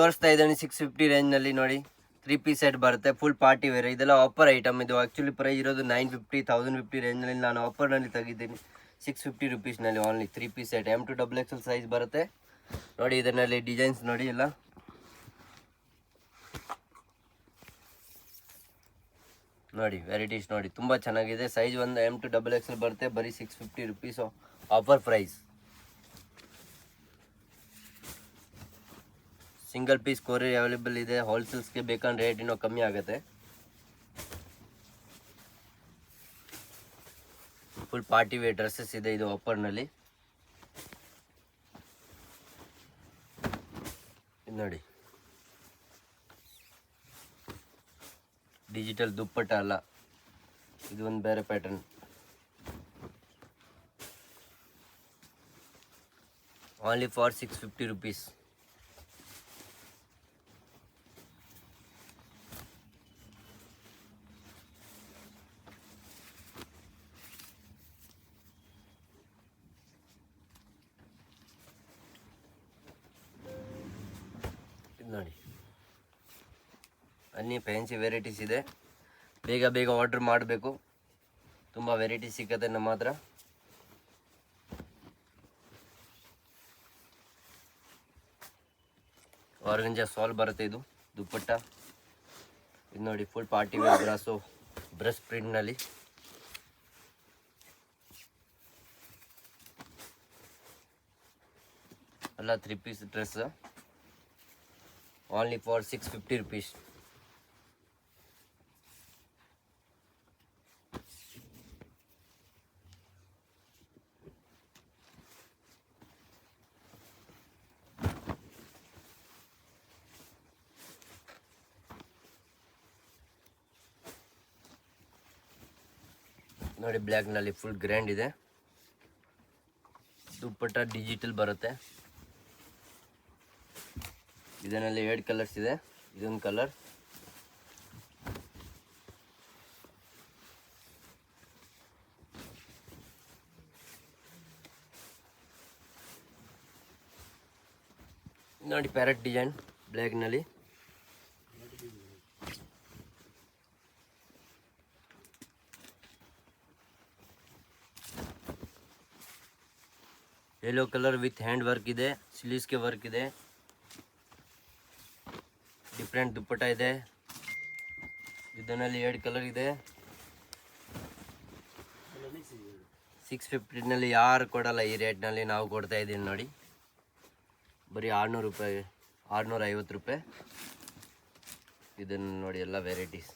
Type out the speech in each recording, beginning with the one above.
ತೋರಿಸ್ತಾ ಇದ್ದೀನಿ 650 ರೇಂಜ್ನಲ್ಲಿ ನೋಡಿ. 3 ಪೀಸ್ ಸೆಟ್ ಬರುತ್ತೆ, ಫುಲ್ ಪಾರ್ಟಿ ವೇರ್. ಇದೆಲ್ಲ ಆಫರ್ ಐಟಮ್. ಇದು ಆ್ಯಕ್ಚುಲಿ ಪ್ರೈಸ್ ಇರೋದು 950 1050 ರೇಂಜ್ನಲ್ಲಿ. ನಾನು ಆಫರ್ನಲ್ಲಿ ತೆಗಿದ್ದೀನಿ 650 ರುಪೀಸ್ನಲ್ಲಿ only. 3 piece set M2 XXL size ಬರುತ್ತೆ ನೋಡಿ. ಇದರಲ್ಲಿ ಡಿಸೈನ್ಸ್ ನೋಡಿ ಎಲ್ಲ ನೋಡಿ, ವೆರೈಟೀಸ್ ನೋಡಿ, ತುಂಬ ಚೆನ್ನಾಗಿದೆ. ಸೈಜ್ ಒಂದು M2 XXL ಬರುತ್ತೆ, ಬರೀ 650 rupees offer price. Single piece courier available ಇದೆ. ಹೋಲ್ಸೇಲ್ಸ್ಗೆ ಬೇಕಂದ್ರೆ ರೇಟ್ ಇನ್ನೂ ಕಮ್ಮಿ ಆಗುತ್ತೆ. ಫುಲ್ ಪಾರ್ಟಿ ವೇರ್ ಡ್ರೆಸ್ಸಸ್ ಇದೆ ಇದು ಆಫರ್ನಲ್ಲಿ. ಇದು ನೋಡಿ, ಡಿಜಿಟಲ್ ದುಪ್ಪಟ್ಟ ಅಲ್ಲ, ಇದು ಒಂದು ಬೇರೆ ಪ್ಯಾಟರ್ನ್. Only for 650 rupees. ನೋಡಿ, ಅಲ್ಲಿ ಫ್ಯಾನ್ಸಿ ವೆರೈಟೀಸ್ ಇದೆ. ಬೇಗ ಬೇಗ ಆರ್ಡರ್ ಮಾಡಬೇಕು, ತುಂಬ ವೆರೈಟೀಸ್ ಸಿಕ್ಕತ್ತೆ ನಮ್ಮ ಹತ್ರ. ಆರ್ಗಂಜಾ ಸಾಲ್ ಬರುತ್ತೆ, ಇದು ದುಪ್ಪಟ್ಟ. ಇದು ನೋಡಿ, ಫುಲ್ ಪಾರ್ಟಿ ವೇರ್ ಬ್ರಾಸೋ ಬ್ರಷ್ ಪ್ರಿಂಟ್ನಲ್ಲಿ. ಎಲ್ಲ 3 piece dress only for 650 rupees. ನೋಡಿ, ಬ್ಲ್ಯಾಕ್ನಲ್ಲಿ ಫುಲ್ ಗ್ರ್ಯಾಂಡ್ ಇದೆ. ದುಪ್ಪಟ್ಟ ಡಿಜಿಟಲ್ ಬರುತ್ತೆ. ಇದರಲ್ಲಿ 2 ಕಲರ್ಸ್ ಇದೆ. ಇದೊಂದು ಕಲರ್, ನೋಡಿ ಪ್ಯಾರೆಟ್ ಡಿಸೈನ್ ಬ್ಲ್ಯಾಕ್ನಲ್ಲಿ. Yellow colour with hand work ಇದೆ, ಸ್ಲೀವ್ಸ್ಗೆ ವರ್ಕ್ ಇದೆ. ಡಿಫ್ರೆಂಟ್ ದುಪ್ಪಟ್ಟ ಇದೆ. ಇದರಲ್ಲಿ 2 ಕಲರ್ ಇದೆ. 650ನಲ್ಲಿ ಯಾರು ಕೊಡಲ್ಲ ಈ ರೇಟ್ನಲ್ಲಿ, ನಾವು ಕೊಡ್ತಾ ಇದ್ದೀವಿ ನೋಡಿ. ಬರೀ 600 ರೂಪಾಯಿ, 650 ರೂಪಾಯಿ. ಇದನ್ನು ನೋಡಿ, ಎಲ್ಲ ವೆರೈಟೀಸ್.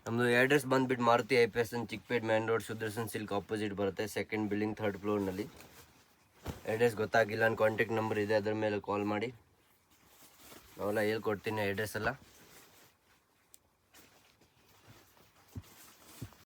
ನಮ್ಮದು ಅಡ್ರೆಸ್ ಬಂದುಬಿಟ್ಟು Maruti IPSN Chickpet main road, Sudarshan silk opposite ಬರುತ್ತೆ. 2nd building 3rd ಫ್ಲೋರ್ನಲ್ಲಿ. ಅಡ್ರೆಸ್ ಗೊತ್ತಾಗಿಲ್ಲ, ನನ್ನ ಕಾಂಟ್ಯಾಕ್ಟ್ ನಂಬರ್ ಇದೆ, ಅದರ ಮೇಲೆ ಕಾಲ್ ಮಾಡಿ, ನಾವೆಲ್ಲ ಹೇಳ್ಕೊಡ್ತೀನಿ ಅಡ್ರೆಸ್ ಎಲ್ಲ.